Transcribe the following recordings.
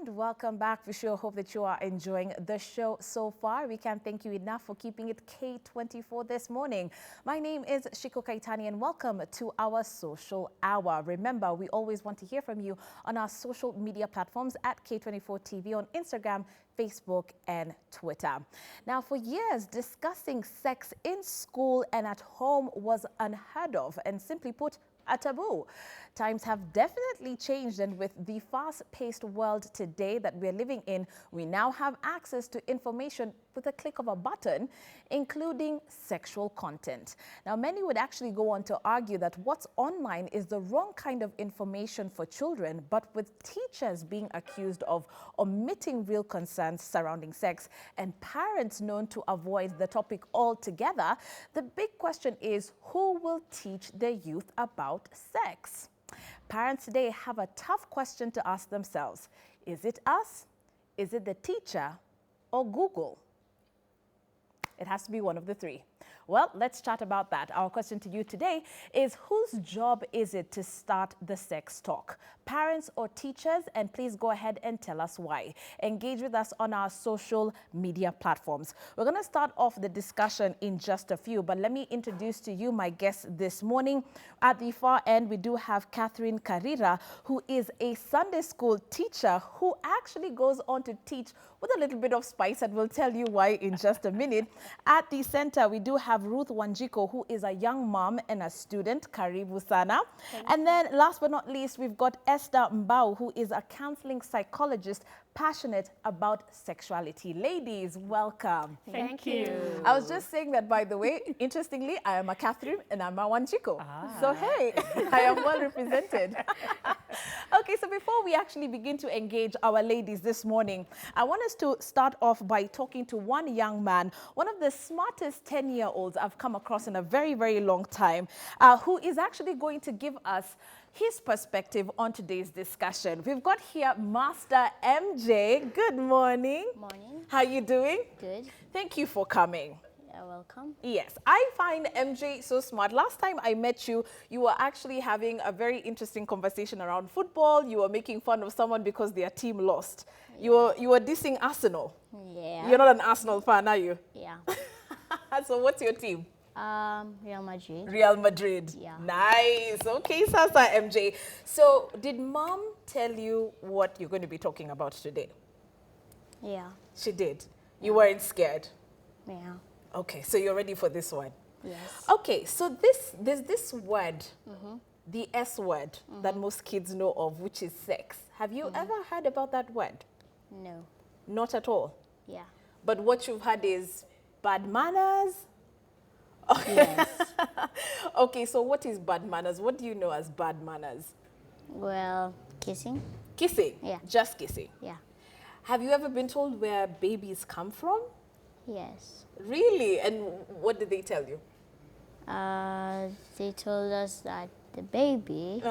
And welcome back. We sure hope that you are enjoying the show so far. We can't thank you enough for keeping it K24 this morning. My name is Shiko Kaitani and welcome to our social hour. Remember, we always want to hear from you on our social media platforms at K24 TV on Instagram, Facebook and Twitter. Now, for years, discussing sex in school and at home was unheard of and simply put, a taboo. Times have definitely changed, and with the fast-paced world today that we're living in, we now have access to information with a click of a button, including sexual content. Now, many would actually go on to argue that what's online is the wrong kind of information for children, but with teachers being accused of omitting real concerns surrounding sex and parents known to avoid the topic altogether, the big question is, who will teach their youth about sex? Parents today have a tough question to ask themselves. Is it us? Is it the teacher? Or Google? It has to be one of the three. Well, let's chat about that. Our question to you today is, whose job is it to start the sex talk? Parents or teachers? And please go ahead and tell us why. Engage with us on our social media platforms. We're going to start off the discussion in just a few, but let me introduce to you my guests this morning. At the far end, we do have Catherine Karira, who is a Sunday school teacher who actually goes on to teach with a little bit of spice, and we'll tell you why in just a minute. At the center, we do have Ruth Wanjiko, who is a young mom and a student. Karibu sana. And then last but not least, we've got Esther Mbao, who is a counseling psychologist passionate about sexuality. Ladies, welcome. Thank you. I was just saying that, by the way, interestingly, I am a Catherine and I'm a Wanjiko. So hey, I am well represented. Okay, so before we actually begin to engage our ladies this morning, I want us to start off by talking to one young man, one of the smartest 10-year-olds I've come across in a very, very long time, who is actually going to give us his perspective on today's discussion. We've got here Master MJ. Good morning. Morning. How are you doing? Good. Thank you for coming. You're welcome. Yes, I find MJ so smart. Last time I met you, you were actually having a very interesting conversation around football. You were making fun of someone because their team lost. Yeah. You were dissing Arsenal. Yeah. You're not an Arsenal fan, are you? Yeah. So what's your team? Real Madrid. Real Madrid. Yeah. Nice. Okay, Sasa MJ. So did mom tell you what you're going to be talking about today? Yeah. She did. You weren't scared? Yeah. Okay, so you're ready for this one? Yes. Okay, so there's this word, the S word, that most kids know of, which is sex. Have you ever heard about that word? No. Not at all? Yeah. But what you've heard is bad manners? Yes. Okay, so what is bad manners? What do you know as bad manners? Well, kissing. Kissing? Yeah. Just kissing? Yeah. Have you ever been told where babies come from? Yes. Really? And what did they tell you? They told us that the baby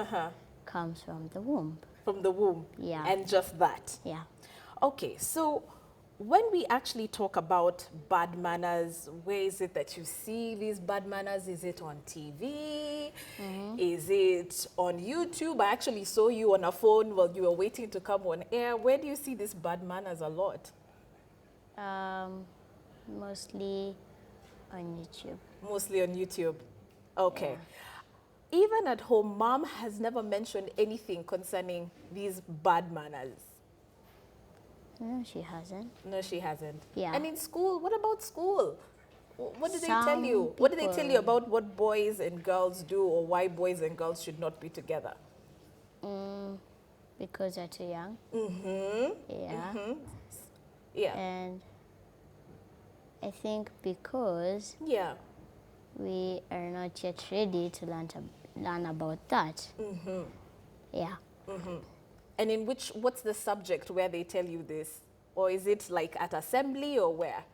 comes from the womb. From the womb? Yeah. And just that? Yeah. Okay, so when we actually talk about bad manners, where is it that you see these bad manners? Is it on TV? Is it on YouTube? I actually saw you on a phone while you were waiting to come on air. Where do you see these bad manners a lot? Mostly on YouTube. Mostly on YouTube. Okay. Yeah. Even at home, mom has never mentioned anything concerning these bad manners. No, she hasn't. No, she hasn't. Yeah. And in school, what about school? What did they tell Some you? What did they tell you people- about what boys and girls do, or why boys and girls should not be together? Because they're too young. Yeah. Yeah. And I think because Yeah. we are not yet ready to learn about that. Yeah. And in what's the subject where they tell you this? Or is it like at assembly or where?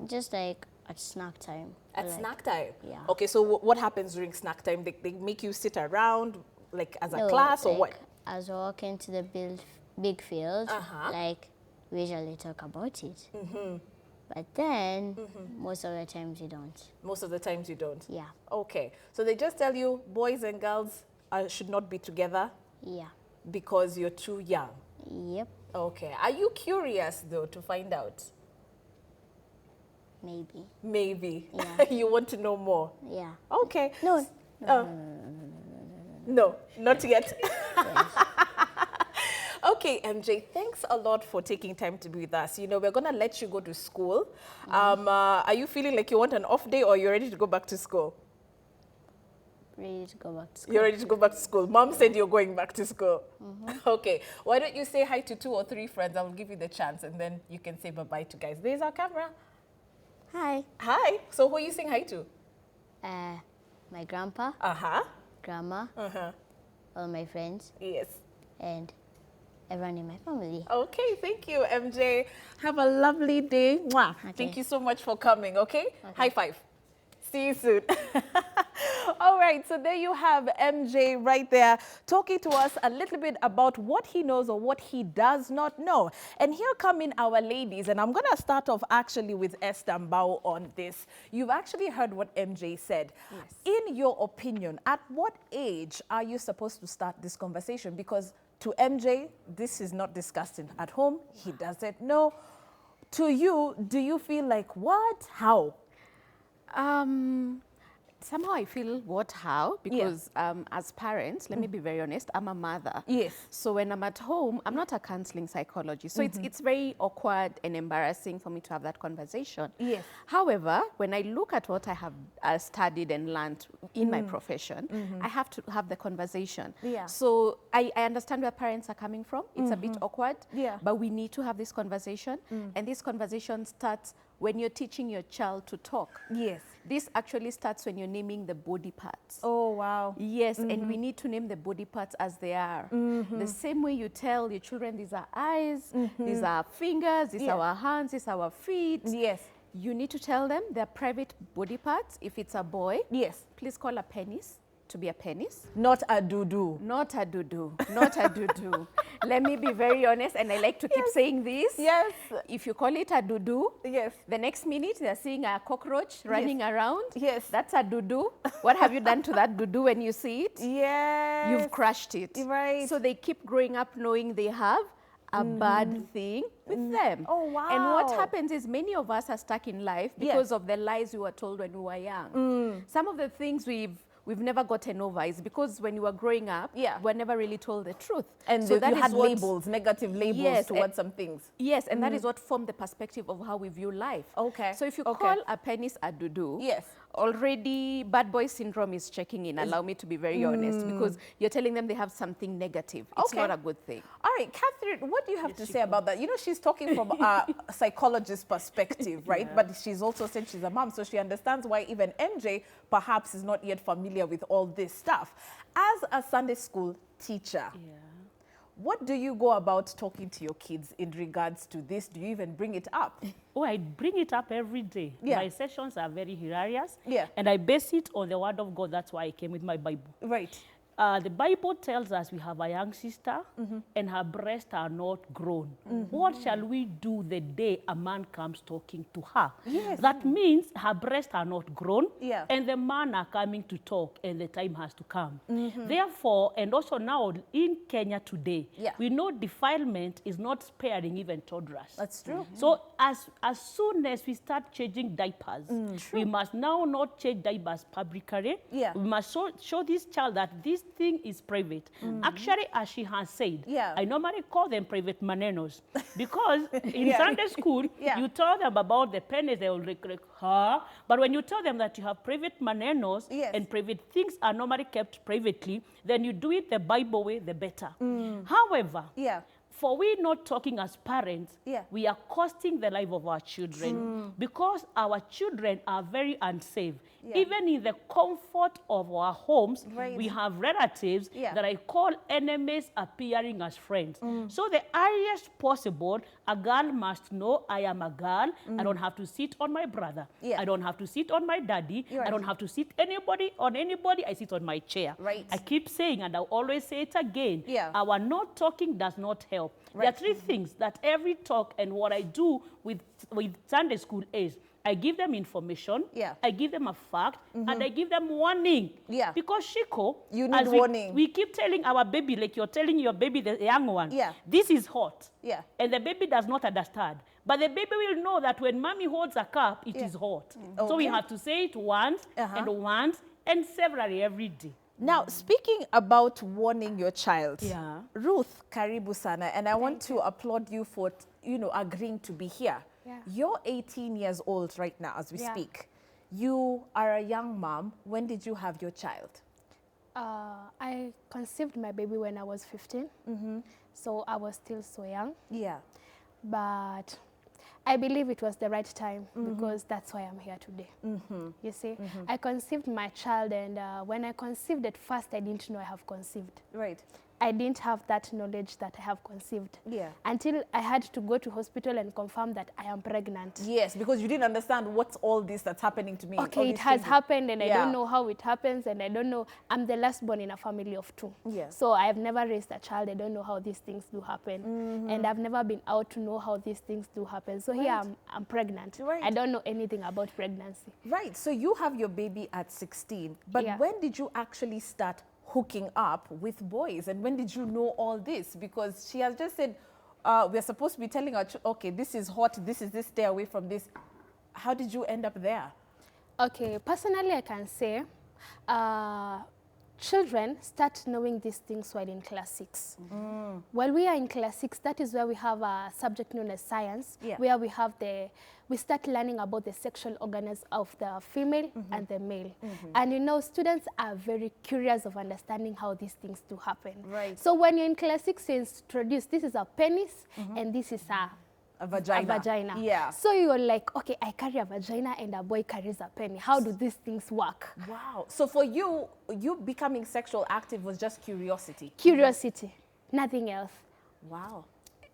Just like at snack time. At Like, snack time? Yeah. Okay, so what happens during snack time? They make you sit around like as a No, class or like, what? As we walk into the big field, Uh-huh. like we usually talk about it. But then most of the times we don't. Most of the times you don't? Yeah. Okay, so they just tell you boys and girls should not be together Yeah. because you're too young. Yep. Okay. Are you curious, though, to find out? Maybe. Maybe. Yeah. You want to know more? Yeah. Okay. No. No, not yet. Yes. Okay, MJ, thanks a lot for taking time to be with us. You know, we're going to let you go to school. Are you feeling like you want an off day, or you're ready to go back to school? Ready to go back to school. You're ready to go back to school. Mom said you're going back to school. Okay. Why don't you say hi to 2 or 3 friends? I'll give you the chance, and then you can say bye-bye to guys. There's our camera. Hi. Hi. So who are you saying hi to? My grandpa, Uh-huh. grandma, Uh-huh. all my friends, Yes. and everyone in my family. Okay, thank you, MJ. Have a lovely day. Mwah. Okay. Thank you so much for coming, okay? High five. See you soon. All right, so there you have MJ right there talking to us a little bit about what he knows or what he does not know. And here come in our ladies, and I'm going to start off actually with Esther Mbao on this. You've actually heard what MJ said. Yes. In your opinion, at what age are you supposed to start this conversation? Because to MJ, this is not discussed at home. He doesn't know. To you, do you feel like, what? How? Somehow I feel how, because as parents, let me be very honest, I'm a mother. Yes. So when I'm at home, I'm not a counseling psychologist. So it's very awkward and embarrassing for me to have that conversation. Yes. However, when I look at what I have studied and learned in my profession, I have to have the conversation. Yeah. So I understand where parents are coming from. It's a bit awkward, Yeah. but we need to have this conversation. And this conversation starts when you're teaching your child to talk. Yes. This actually starts when you're naming the body parts. Oh, wow. Yes, and we need to name the body parts as they are. The same way you tell your children, these are eyes, these are fingers, these are our hands, these are our feet. Yes. You need to tell them their private body parts. If it's a boy, Yes. please call a penis to be a penis. Not a doo-doo. Not a doo-doo, not a doo-doo. Let me be very honest, and I like to keep saying this. Yes. If you call it a doo-doo, Yes. the next minute they're seeing a cockroach running around. Yes. That's a doo-doo. What have you done to that doo-doo when you see it? Yes. You've crushed it. Right. So they keep growing up knowing they have a bad thing with them. Oh, wow. And what happens is many of us are stuck in life because of the lies we were told when we were young. Some of the things we've never gotten over is because when you were growing up, we're never really told the truth. And so you that had is what, labels, negative labels Yes, towards some things. Yes, and that is what formed the perspective of how we view life. Okay. So if you Okay. call a penis a doo-doo, Yes. already bad boy syndrome is checking in. Allow me to be very honest, because you're telling them they have something negative. It's Okay. not a good thing. All right, Catherine, what do you have to say about that? You know, she's talking from a psychologist's perspective, right? But she's also said she's a mom, so she understands why even MJ perhaps is not yet familiar with all this stuff. As a Sunday school teacher, what do you go about talking to your kids in regards to this? Do you even bring it up? Oh, I bring it up every day. Yeah. My sessions are very hilarious. Yeah. And I base it on the word of God. That's why I came with my Bible. Right. The Bible tells us we have a young sister and her breasts are not grown. What shall we do the day a man comes talking to her? Yes. That means her breasts are not grown Yeah. and the man are coming to talk and the time has to come. Therefore, and also now in Kenya today, we know defilement is not sparing even toddlers. That's true. So as soon as we start changing diapers, we must now not change diapers publicly. Yeah. We must show this child that this thing is private. Actually, as she has said, I normally call them private manenos because in Sunday school, you tell them about the pennies, they will like, huh? But when you tell them that you have private manenos and private things are normally kept privately, then you do it the Bible way, the better. However, for we not talking as parents, we are costing the life of our children because our children are very unsafe. Even in the comfort of our homes, we have relatives that I call enemies appearing as friends. So the earliest possible, a girl must know I am a girl. I don't have to sit on my brother. I don't have to sit on my daddy. I don't have to sit on anybody. I sit on my chair. I keep saying, and I'll always say it again, our not talking does not help. There are three things that every talk and what I do with Sunday school is, I give them information, Yeah. I give them a fact, and I give them warning. Yeah. Because Shiko, You need as warning. we keep telling our baby, like you're telling your baby, the young one, Yeah. this is hot. Yeah. And the baby does not understand. But the baby will know that when mommy holds a cup, it Yeah. is hot. Okay. So we have to say it once and severally every day. Now, speaking about warning your child, Yeah. Ruth, karibu sana, and I want to applaud you for, agreeing to be here. Yeah. You're 18 years old right now as we speak. You are a young mom. When did you have your child? I conceived my baby when I was 15, so I was still so young. Yeah. But I believe it was the right time because that's why I'm here today. You see, I conceived my child, and when I conceived at first, I didn't know I have conceived. Right. I didn't have that knowledge that I have conceived. Yeah. Until I had to go to hospital and confirm that I am pregnant. Yes, because you didn't understand what's all this that's happening to me. all Okay, it these has things. happened, and I don't know how it happens, and I don't know. I'm the last born in a family of 2. Yeah. So I have never raised a child. I don't know how these things do happen. And I've never been out to know how these things do happen. So here I'm pregnant. Right. I don't know anything about pregnancy. Right, so you have your baby at 16, but Yeah. when did you actually start hooking up with boys, and when did you know all this? Because she has just said we're supposed to be telling her, okay, this is hot, this is this, stay away from this. How did you end up there? Okay, personally I can say children start knowing these things while in class 6. While we are in class 6, that is where we have a subject known as science, where we start learning about the sexual organs of the female and the male. And students are very curious of understanding how these things do happen. Right. So when you're in class 6, you introduce, this is a penis and this is A vagina. a vagina. Yeah. So you're like, okay, I carry a vagina and a boy carries a penny. How do these things work? Wow. So for you, you becoming sexual active was just curiosity. Curiosity, nothing else. Wow.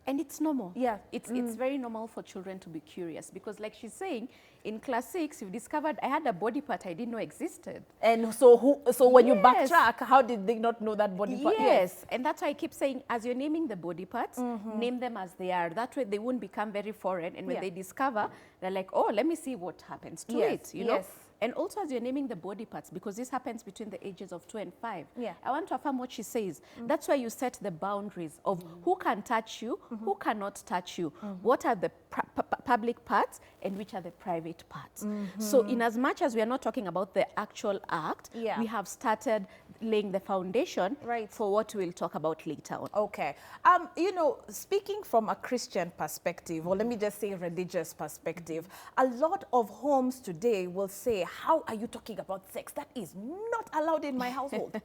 And it's normal. Yeah. It's very normal for children to be curious because like she's saying, in class 6, you've discovered I had a body part I didn't know existed. And so when you backtrack, how did they not know that body part? Yes, and that's why I keep saying, as you're naming the body parts, name them as they are. That way they won't become very foreign. And when they discover, they're like, oh, let me see what happens to it, you know? And also as you're naming the body parts, because this happens between the ages of 2 and 5, I want to affirm what she says. That's why you set the boundaries of who can touch you, who cannot touch you, what are the public parts, and which are the private parts. So in as much as we are not talking about the actual act, we have started laying the foundation for what we'll talk about later on. Okay. Speaking from a Christian perspective, or let me just say religious perspective, a lot of homes today will say, how are you talking about sex? That is not allowed in my household.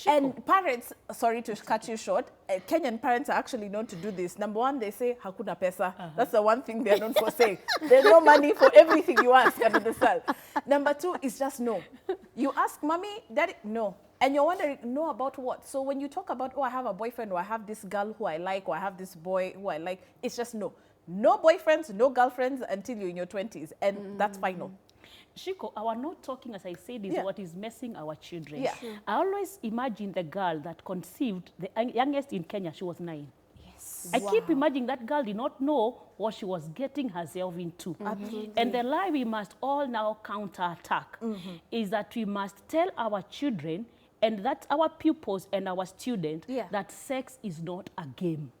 And parents, sorry to cut you short, Kenyan parents are actually known to do this. Number one, they say, hakuna pesa. That's the one thing they're known for saying. There's no money for everything you ask under the sun. Number two is just no. You ask mommy, daddy, no. And you're wondering, no about what? So when you talk about, oh, I have a boyfriend, or I have this girl who I like, or I have this boy who I like, it's just no. No boyfriends, no girlfriends until you're in your 20s. And that's final. Shiko, our not talking, as I said, is what is messing our children. Yeah. I always imagine the girl that conceived, the youngest in Kenya, she was 9. Yes. I keep imagining that girl did not know what she was getting herself into. Absolutely. And the lie we must all now counterattack is that we must tell our children, and that's our pupils and our students, that sex is not a game.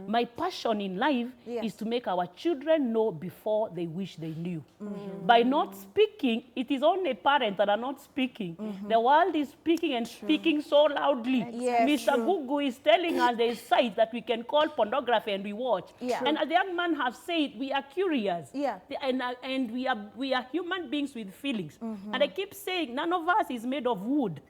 My passion in life is to make our children know before they wish they knew. By not speaking, it is only parents that are not speaking. The world is speaking and speaking so loudly. Mr. Google is telling us there is sites that we can call pornography and we watch. And as the young man have said, we are curious. And we are human beings with feelings. And I keep saying, none of us is made of wood.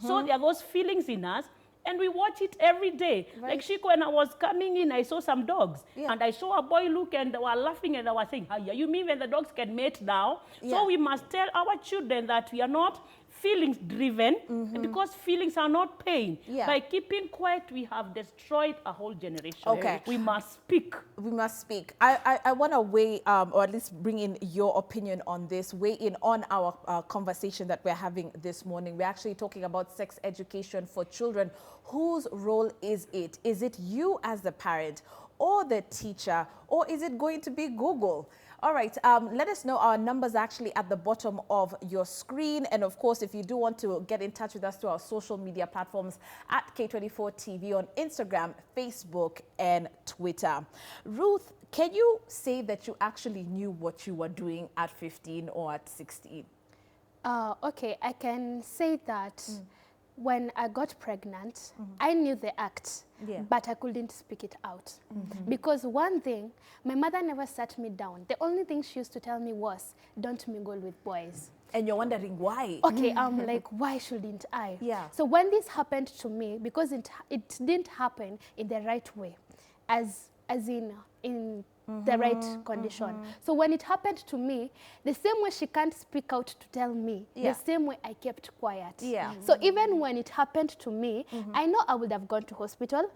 So there are those feelings in us. And we watch it every day. Like Shiko, when I was coming in, I saw some dogs. And I saw a boy look and they were laughing and they were saying, "Hiya, you mean when the dogs can mate now?" So we must tell our children that we are not feelings driven because feelings are not pain. By keeping quiet, we have destroyed a whole generation. Okay. We must speak. We must speak. I want to weigh, or at least bring in your opinion on this, weigh in on our conversation that we're having this morning. We're actually talking about sex education for children. Whose role is it? Is it you as the parent? or the teacher, or is it going to be Google? All right, let us know. Our numbers actually at the bottom of your screen. And of course, if you do want to get in touch with us through our social media platforms at K24 TV on Instagram, Facebook, and Twitter. Ruth, can you say that you actually knew what you were doing at 15 or at 16? Okay, I can say that when I got pregnant, I knew the act, but I couldn't speak it out. Because one thing, my mother never sat me down. The only thing she used to tell me was, don't mingle with boys. And you're wondering why? Okay, I'm like, why shouldn't I? Yeah. So when this happened to me, because it didn't happen in the right way, as in the right condition. So when it happened to me, the same way she can't speak out to tell me, the same way I kept quiet. So even when it happened to me, I know I would have gone to hospital.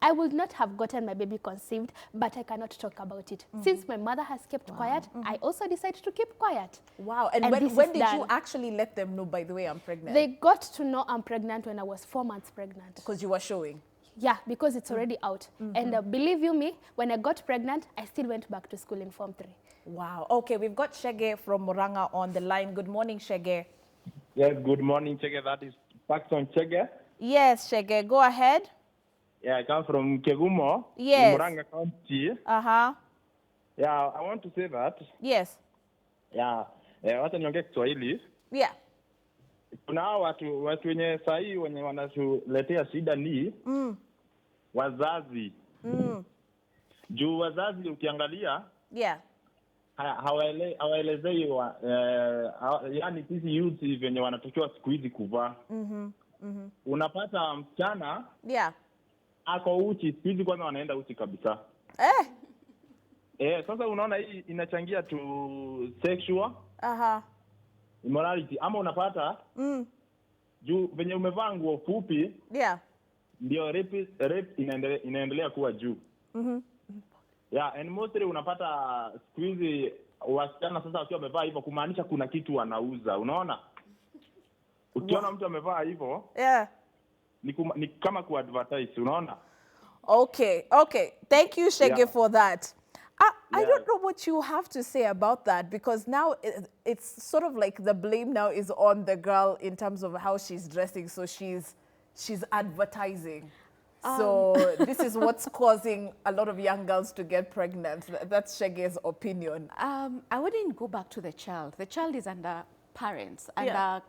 I would not have gotten my baby conceived, but I cannot talk about it. Since my mother has kept quiet, I also decided to keep quiet. Wow. And when did you actually let them know, by the way, I'm pregnant? They got to know I'm pregnant when I was 4 months pregnant. Because you were showing? Yeah, because it's already out. And believe you me, when I got pregnant, I still went back to school in Form 3. Wow. Okay, we've got Shege from Moranga on the line. Good morning, Shege. Yes, good morning, Chege. That is Paxton Chege. Yes, Shege. Go ahead. Yeah, I come from Kegumo, Yes. in Moranga County. Uh-huh. Yeah, I want to say that. Yes. Yeah, wacha niongee Kiswahili. Yeah. Kuna watu wenye sahi wenye wanatuletea shida ni wazazi. Juu wazazi ukiangalia hawaelezei yani sisi youth venye wanatakiwa siku hizi kuvaa. Unapata msichana ako uchi, siku hizi kwanza wanaenda uchi kabisa. Sasa unaona hii inachangia to sexual immorality. Ama unapata juu venye umevaa nguo fupi ndio rape inaendelea kuwa juu. And mostly unapata siku hizi wasichana sasa wakiwa wamevaa hivyo kumaanisha kuna kitu wanauza. Unaona? Ukiona mtu amevaa hivyo ni kama ku-advertise. Unaona? Okay. Thank you, Shege, for that. I don't know what you have to say about that, because now it's sort of like the blame now is on the girl in terms of how she's dressing. So she's advertising. So this is what's causing a lot of young girls to get pregnant. That's Shege's opinion. I wouldn't go back to the child. The child is under parents, under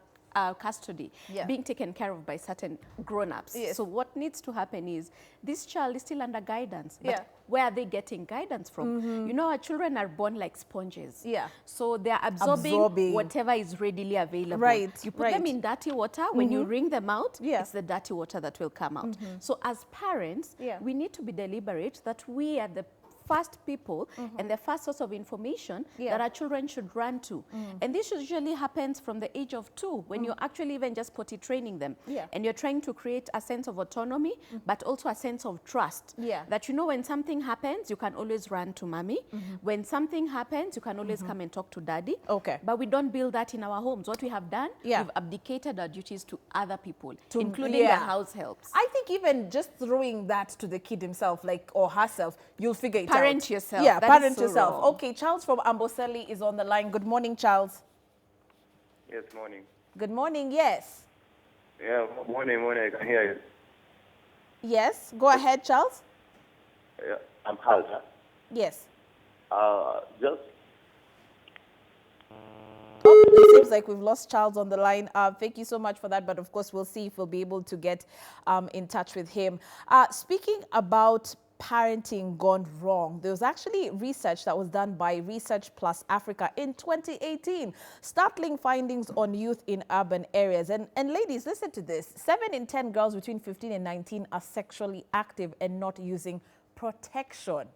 custody, being taken care of by certain grown-ups. So what needs to happen is this child is still under guidance. But where are they getting guidance from? You know, our children are born like sponges. So they're absorbing whatever is readily available. You put them in dirty water, when you wring them out, it's the dirty water that will come out. So as parents, we need to be deliberate that we are the first people and the first source of information that our children should run to. And this usually happens from the age of 2, when you're actually even just potty training them. And you're trying to create a sense of autonomy, but also a sense of trust. That you know when something happens, you can always run to mommy. When something happens, you can always come and talk to daddy. But we don't build that in our homes. What we have done, we've abdicated our duties to other people, including the house helps. I think even just throwing that to the kid himself, like, or herself, you'll figure it out. Parent yourself. Yeah, that parent so yourself. Wrong. Okay, Charles from Amboseli is on the line. Good morning, Charles. Yes, morning. Good morning, yes. Yeah, morning, I can hear you. Yes, go ahead, Charles. Yeah, I'm Halta. Yes. Just... Oh, it seems like we've lost Charles on the line. Thank you so much for that, but of course we'll see if we'll be able to get in touch with him. Speaking about parenting gone wrong, there was actually research that was done by Research Plus Africa in 2018, startling findings on youth in urban areas. And ladies, listen to this. 7 in 10 girls between 15 and 19 are sexually active and not using protection.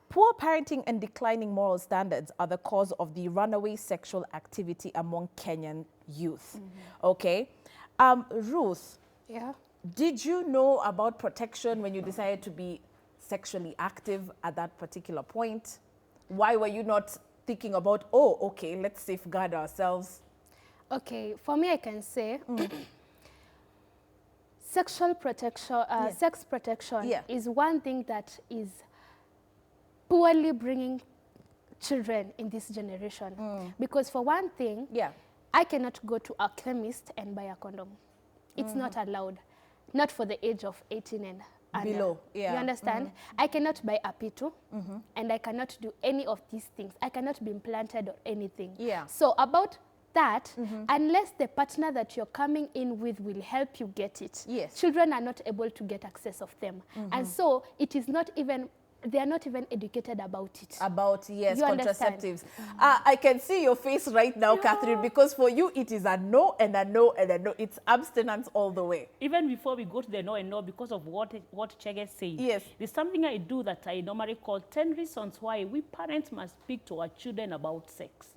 Poor parenting and declining moral standards are the cause of the runaway sexual activity among Kenyan youth. Okay. Ruth, did you know about protection when you decided to be sexually active at that particular point? Why were you not thinking about, oh, okay, let's safeguard ourselves? Okay, for me, I can say sexual protection, sex protection is one thing that is poorly bringing children in this generation. Because for one thing, I cannot go to a chemist and buy a condom. It's not allowed. Not for the age of 18 and under. Below, You understand? I cannot buy a P2 and I cannot do any of these things. I cannot be implanted or anything. So about that, unless the partner that you're coming in with will help you get it, children are not able to get access of them. And so it is not even, they are not even educated about it. About, yes, contraceptives. I can see your face right now, Catherine, because for you it is a no and a no and a no. It's abstinence all the way. Even before we go to the no and no, because of what Chege said, there's something I do that I normally call 10 reasons why we parents must speak to our children about sex.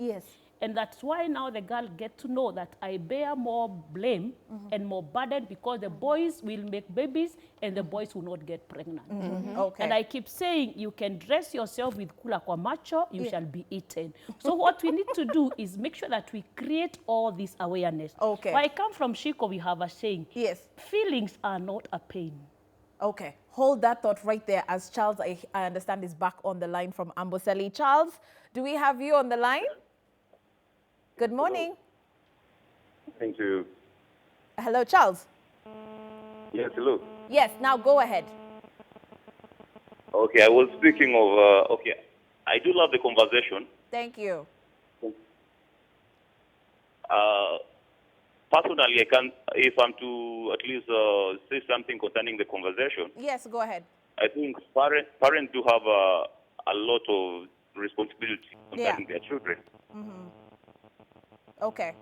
And that's why now the girl get to know that I bear more blame and more burden because the boys will make babies and the boys will not get pregnant. And I keep saying, you can dress yourself with kula kwa macho, you shall be eaten. So what we need to do is make sure that we create all this awareness. Where I come from, Shiko, we have a saying, feelings are not a pain. Okay, hold that thought right there as Charles, I understand, is back on the line from Amboseli. Charles, do we have you on the line? Good morning. Thank you. Hello, Charles. Yes, hello. Yes, now go ahead. Okay, I was speaking of, okay, I do love the conversation. Thank you. Personally, I can, if I'm to at least say something concerning the conversation. Yes, go ahead. I think parents do have a lot of responsibility concerning their children. Okay.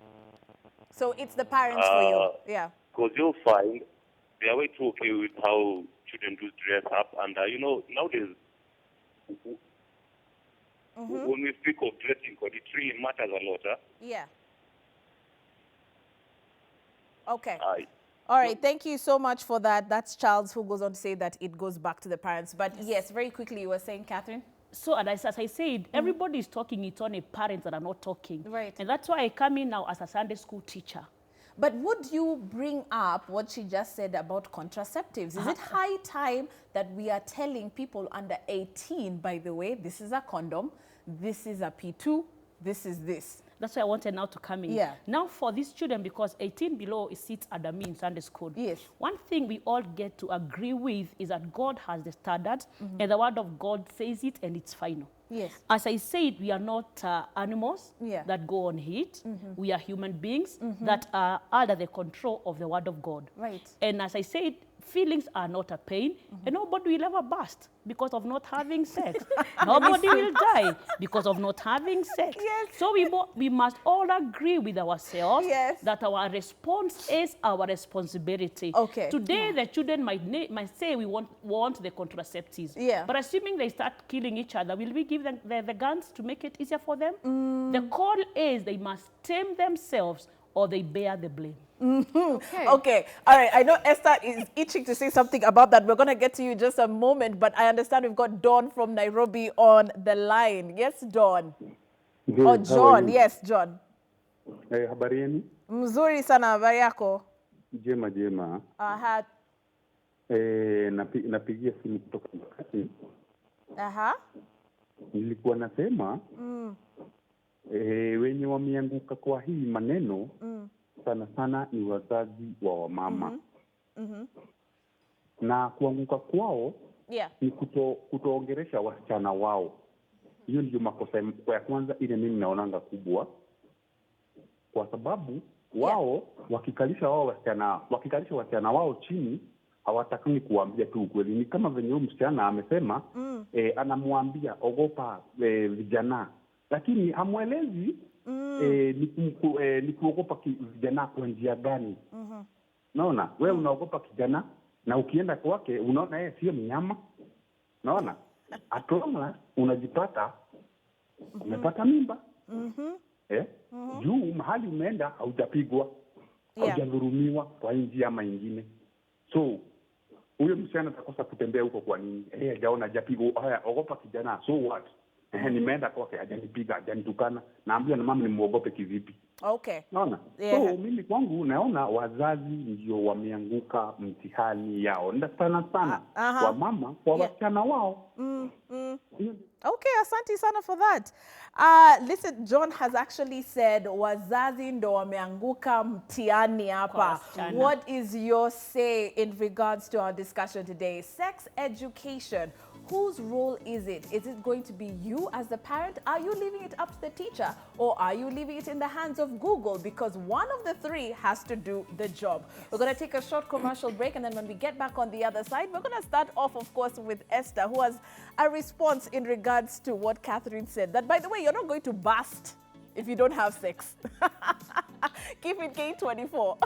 So it's the parents for you. Because you'll find they are way too okay with how children do dress up. And, you know, nowadays, when we speak of dressing code, it really matters a lot. Okay. All right. Thank you so much for that. That's Charles, who goes on to say that it goes back to the parents. But yes, very quickly, you were saying, Catherine? So as I said, everybody is talking, it's only parents that are not talking. And that's why I come in now as a Sunday school teacher. But would you bring up what she just said about contraceptives? Is it high time that we are telling people under 18, by the way, this is a condom, this is a P2, this is this? That's why I wanted now to come in. Now for these children, because 18 below, it sits under me in Sunday school. One thing we all get to agree with is that God has the standards, and the word of God says it, and it's final. As I said, we are not animals that go on heat. We are human beings that are under the control of the word of God. And as I said, feelings are not a pain, and nobody will ever burst because of not having sex. Nobody will die because of not having sex. So we must all agree with ourselves that our response is our responsibility. Today, the children might say we want the contraceptives. But assuming they start killing each other, will we give them the guns to make it easier for them? The call is they must tame themselves or they bear the blame. Okay. All right. I know Esther is itching to say something about that. We're going to get to you in just a moment, but I understand we've got Dawn from Nairobi on the line. Yes, Dawn. Good. Or John. Yes, John. Habari yenu? Mzuri sana, habari yako? Jema jema. Aha. Napigia simu kutoka Makati. Aha. Nilikuwa nasema wenye wameanguka kwa hii maneno sana sana ni wazazi wa wamama. Na kuanguka kwao ni kutoongeresha wasichana wao. Hiyo ndio makosa ya kwanza ile mimi naonanga kubwa. Kwa sababu wao wakikalisha wasichana wao chini, hawatakani kuambia tu ukweli. Ni kama venye huyu msichana amesema anamwambia ogopa vijana, lakini hamwelezi ni kuogopa vijana kwa njia gani. Naona wewe unaogopa kijana na ukienda kwake unaona yeye sio mnyama. Naona atoma unajipata umepata mimba. Juu mahali umeenda haujapigwa, haujadhulumiwa kwa njia ama nyingine. So huyo msichana atakosa kutembea huko kwa nini? Hajaona hajapigwa. Haya, ogopa kijana, so what? Nimeenda kwake, hajanipiga, hajanitukana, naambiwa na mama nimuogope kivipi? Okay. Naona? Yeah. So mimi kwangu naona wazazi ndio wameanguka mtihani yao. Sana kwa mama, kwa wasichana wao. Okay, asante sana for that. Listen, John has actually said wazazi ndo wameanguka mtihani hapa. What is your say in regards to our discussion today? Sex education. Whose role is it? Is it going to be you as the parent? Are you leaving it up to the teacher? Or are you leaving it in the hands of Google? Because one of the three has to do the job. We're going to take a short commercial break, and then when we get back on the other side, we're going to start off, of course, with Esther, who has a response in regards to what Catherine said. That, by the way, you're not going to bust if you don't have sex. Keep it K24.